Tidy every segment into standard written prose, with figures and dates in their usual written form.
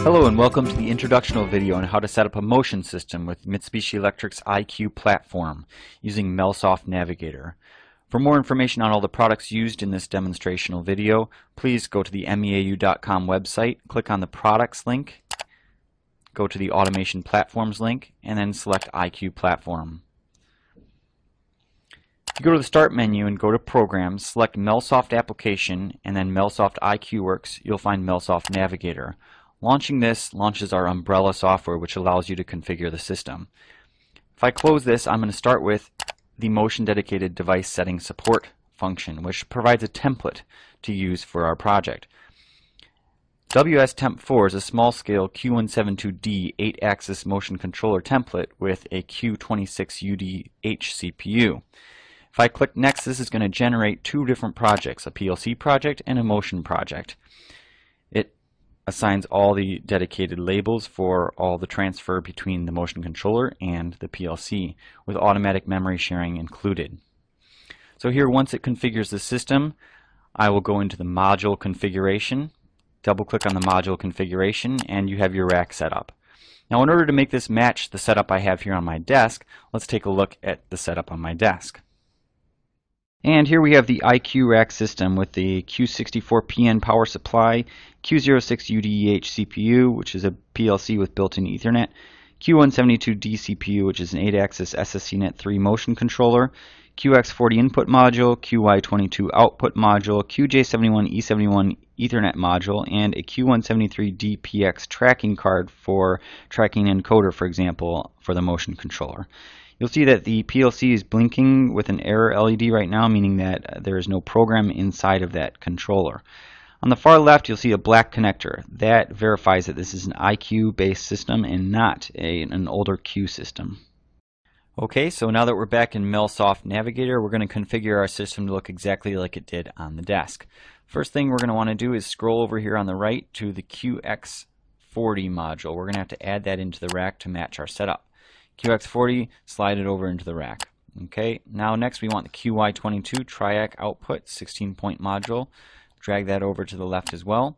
Hello and welcome to the introductional video on how to set up a motion system with Mitsubishi Electric's IQ platform using MelSoft Navigator. For more information on all the products used in this demonstrational video, please go to the meau.com website, click on the products link, go to the automation platforms link, and then select IQ platform. If you go to the start menu and go to programs, select MelSoft application and then MelSoft IQ Works, you'll find MelSoft Navigator. Launching this launches our umbrella software, which allows you to configure the system. If I close this, I'm going to start with the motion dedicated device setting support function, which provides a template to use for our project. WS-Temp4 is a small-scale Q172D 8-axis motion controller template with a Q26UDH CPU. If I click next, this is going to generate two different projects, a PLC project and a motion project. It assigns all the dedicated labels for all the transfer between the motion controller and the PLC, with automatic memory sharing included. So here, once it configures the system, I will go into the module configuration, double click on the module configuration, and you have your rack set up. Now in order to make this match the setup I have here on my desk, let's take a look at the setup on my desk. And here we have the IQ rack system with the Q64PN power supply, Q06UDH CPU, which is a PLC with built-in Ethernet, Q172D CPU, which is an 8-axis SSCnet 3 motion controller, QX40 input module, QY22 output module, QJ71E71 Ethernet module, and a Q173DPX tracking card for tracking encoder, for example, for the motion controller. You'll see that the PLC is blinking with an error LED right now, meaning that there is no program inside of that controller. On the far left, you'll see a black connector. That verifies that this is an IQ-based system and not an older Q system. Okay, so now that we're back in MelSoft Navigator, we're going to configure our system to look exactly like it did on the desk. First thing we're going to want to do is scroll over here on the right to the QX40 module. We're going to have to add that into the rack to match our setup. QX40, slide it over into the rack. Okay, now next we want the QY22 triac output 16-point module. Drag that over to the left as well.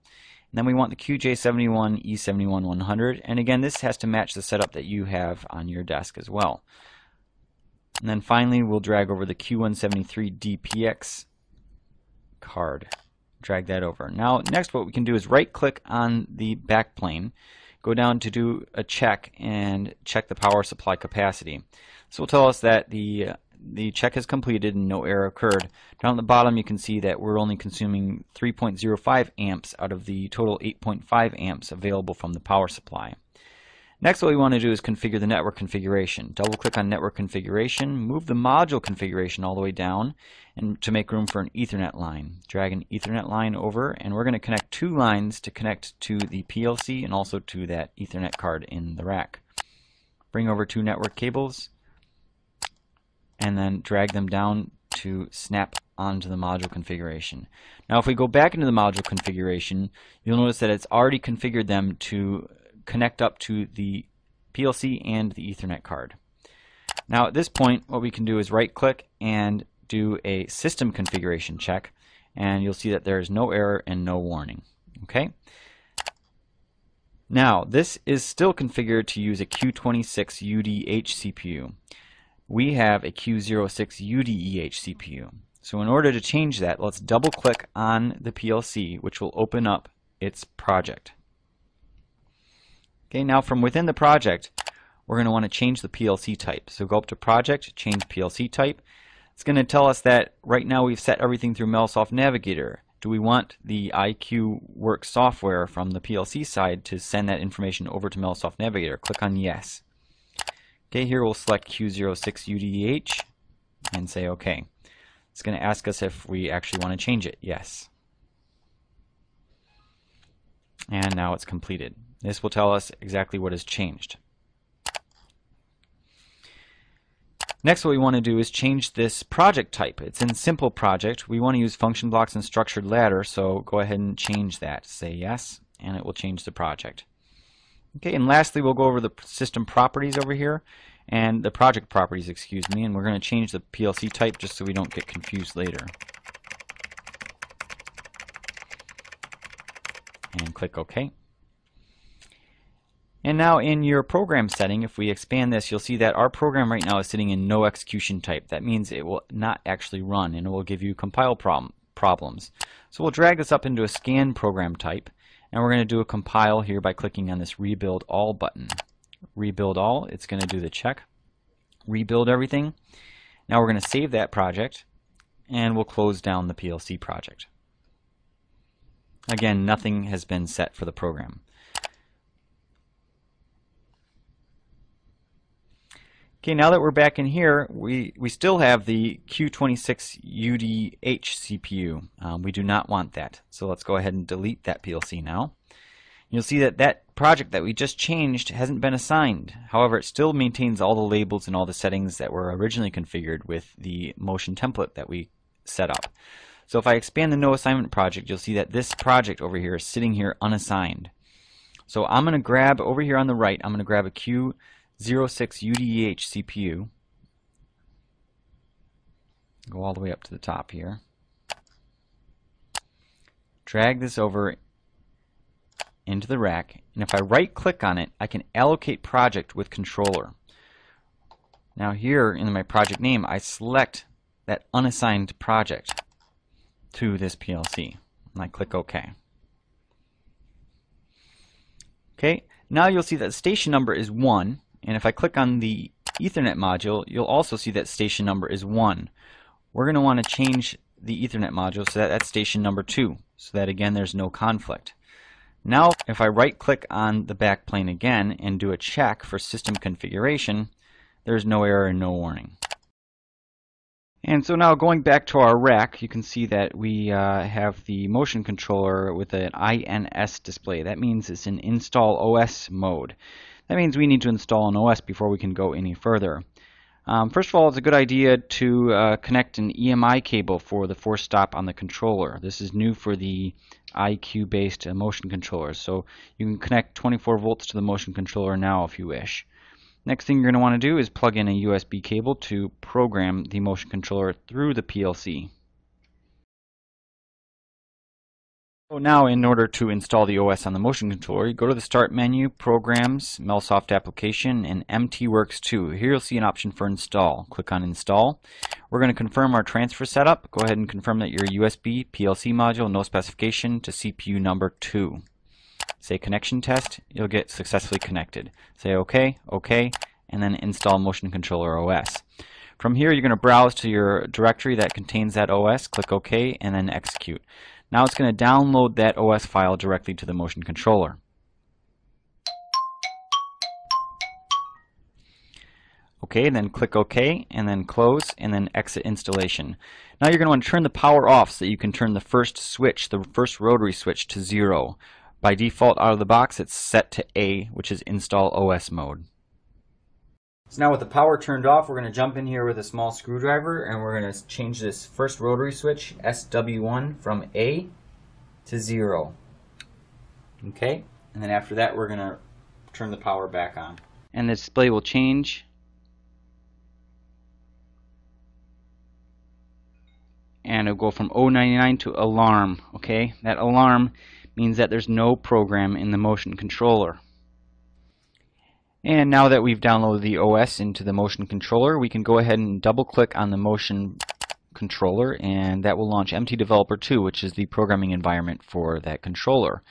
And then we want the QJ71 E71 100, and again this has to match the setup that you have on your desk as well. And then finally we'll drag over the Q173 DPX card. Drag that over. Now next what we can do is right click on the back plane, go down to do a check and check the power supply capacity. This will tell us that the check is completed and no error occurred. Down at the bottom you can see that we're only consuming 3.05 amps out of the total 8.5 amps available from the power supply. Next what we want to do is configure the network configuration. Double click on network configuration, move the module configuration all the way down and to make room for an Ethernet line. Drag an Ethernet line over, and we're going to connect two lines to connect to the PLC and also to that Ethernet card in the rack. Bring over two network cables and then drag them down to snap onto the module configuration. Now if we go back into the module configuration, you'll notice that it's already configured them to connect up to the PLC and the Ethernet card. Now at this point what we can do is right click and do a system configuration check, and you'll see that there is no error and no warning. Okay. Now this is still configured to use a Q26UDH CPU. We have a Q06UDEH CPU. So in order to change that, let's double click on the PLC, which will open up its project. Okay, now from within the project, we're going to want to change the PLC type. So go up to Project, change PLC type. It's going to tell us that right now we've set everything through MelSoft Navigator. Do we want the IQ Works software from the PLC side to send that information over to MelSoft Navigator? Click on Yes. Okay, here we'll select Q06UDH and say OK. It's going to ask us if we actually want to change it. Yes. And now it's completed. This will tell us exactly what has changed. Next what we want to do is change this project type. It's in simple project. We want to use function blocks and structured ladder, so go ahead and change that. Say yes, and it will change the project. Okay, and lastly we'll go over the system properties over here, and the project properties, excuse me, and we're going to change the PLC type just so we don't get confused later. And click OK. And now in your program setting, if we expand this, you'll see that our program right now is sitting in no execution type. That means it will not actually run, and it will give you compile problems. So we'll drag this up into a scan program type, and we're going to do a compile here by clicking on this Rebuild All button. Rebuild All, it's going to do the check, rebuild everything. Now we're going to save that project, and we'll close down the PLC project. Again, nothing has been set for the program. Okay, now that we're back in here, we still have the Q26UDH CPU. We do not want that. So let's go ahead and delete that PLC now. You'll see that that project that we just changed hasn't been assigned. However, it still maintains all the labels and all the settings that were originally configured with the motion template that we set up. So if I expand the no assignment project, you'll see that this project over here is sitting here unassigned. So I'm going to grab over here on the right, I'm going to grab a Q06UDH CPU. Go all the way up to the top here. Drag this over into the rack, and if I right click on it, I can allocate project with controller. Now here in my project name, I select that unassigned project to this PLC, and I click OK. Okay, now you'll see that the station number is 1, and if I click on the Ethernet module, you'll also see that station number is 1. We're going to want to change the Ethernet module so that that's station number 2, so that again there's no conflict. Now if I right click on the backplane again and do a check for system configuration, there's no error and no warning. And so now going back to our rack, you can see that we have the motion controller with an INS display. That means it's in install OS mode. That means we need to install an OS before we can go any further. First of all, it's a good idea to connect an EMI cable for the force stop on the controller. This is new for the IQ based motion controllers, so you can connect 24 volts to the motion controller now if you wish. Next thing you're going to want to do is plug in a USB cable to program the motion controller through the PLC. So now in order to install the OS on the motion controller, you go to the Start menu, Programs, MelSoft Application, and MTWorks 2. Here you'll see an option for Install. Click on Install. We're going to confirm our transfer setup. Go ahead and confirm that your USB PLC module, no specification, to CPU number 2. Say Connection Test, you'll get successfully connected. Say OK, OK, and then Install Motion Controller OS. From here you're going to browse to your directory that contains that OS, click OK, and then Execute. Now it's going to download that OS file directly to the motion controller. Okay, then click OK, and then close, and then exit installation. Now you're going to want to turn the power off so that you can turn the first switch, the first rotary switch, to 0. By default out of the box it's set to A, which is Install OS mode. So now with the power turned off, we're going to jump in here with a small screwdriver and we're going to change this first rotary switch, SW1, from A to 0. Okay, and then after that we're going to turn the power back on. And the display will change. And it'll go from 099 to alarm. Okay, that alarm means that there's no program in the motion controller. And now that we've downloaded the OS into the motion controller, we can go ahead and double click on the motion controller, and that will launch MT Developer 2, which is the programming environment for that controller.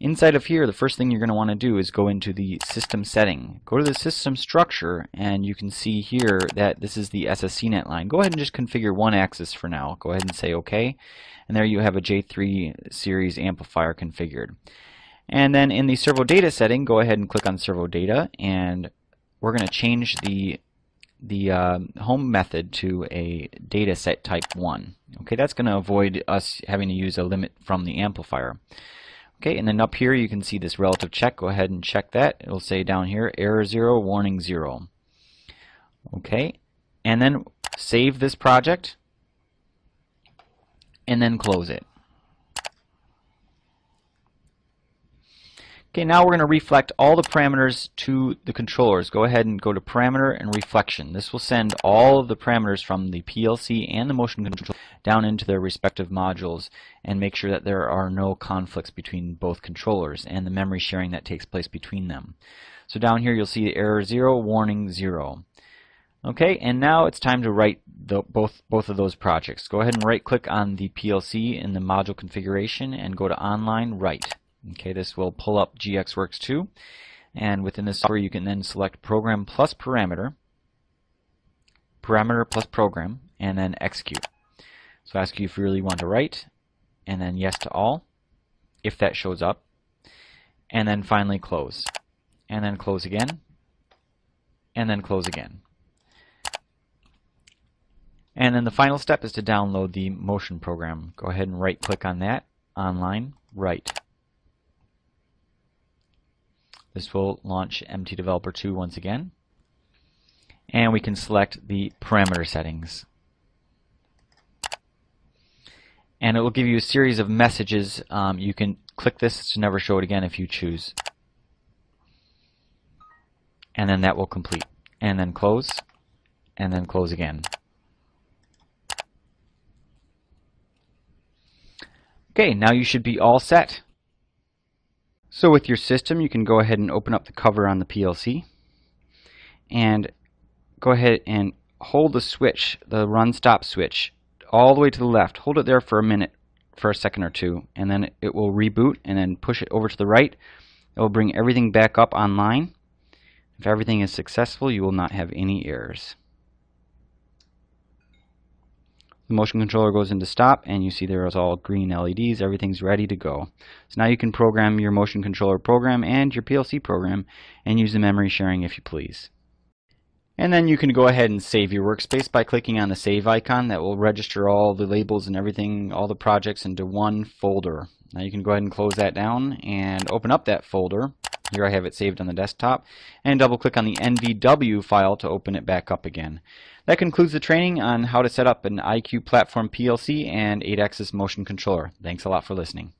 Inside of here, the first thing you're going to want to do is go into the system setting. Go to the system structure, and you can see here that this is the SSCnet line. Go ahead and just configure one axis for now. Go ahead and say OK, and there you have a J3 series amplifier configured. And then in the servo data setting, go ahead and click on servo data, and we're going to change the home method to a data set type 1. Okay, that's going to avoid us having to use a limit from the amplifier. Okay, and then up here you can see this relative check. Go ahead and check that. It'll say down here error 0, warning 0. Okay, and then save this project and then close it. Okay, now we're going to reflect all the parameters to the controllers. Go ahead and go to Parameter and Reflection. This will send all of the parameters from the PLC and the motion controller down into their respective modules and make sure that there are no conflicts between both controllers and the memory sharing that takes place between them. So down here you'll see error 0, warning 0. Okay, and now it's time to write both of those projects. Go ahead and right-click on the PLC in the module configuration and go to Online Write. Okay, this will pull up GXWorks 2, and within this software you can then select Program plus Parameter, Parameter plus Program, and then Execute. So ask you if you really want to write, and then Yes to all, if that shows up, and then finally Close, and then Close again, and then Close again. And then the final step is to download the motion program. Go ahead and right-click on that, Online Write. This will launch MT Developer 2 once again. And we can select the parameter settings. And it will give you a series of messages. You can click this to never show it again if you choose. And then that will complete. And then close. And then close again. Okay, now you should be all set. So with your system, you can go ahead and open up the cover on the PLC and go ahead and hold the switch, the run-stop switch, all the way to the left. Hold it there for a minute, for a second or two, and then it will reboot, and then push it over to the right. It will bring everything back up online. If everything is successful, you will not have any errors. The motion controller goes into stop, and you see there is all green LEDs. Everything's ready to go. So now you can program your motion controller program and your PLC program and use the memory sharing if you please. And then you can go ahead and save your workspace by clicking on the save icon. That will register all the labels and everything, all the projects into one folder. Now you can go ahead and close that down and open up that folder. Here I have it saved on the desktop, and double click on the NVW file to open it back up again. That concludes the training on how to set up an iQ Platform PLC and 8-axis motion controller. Thanks a lot for listening.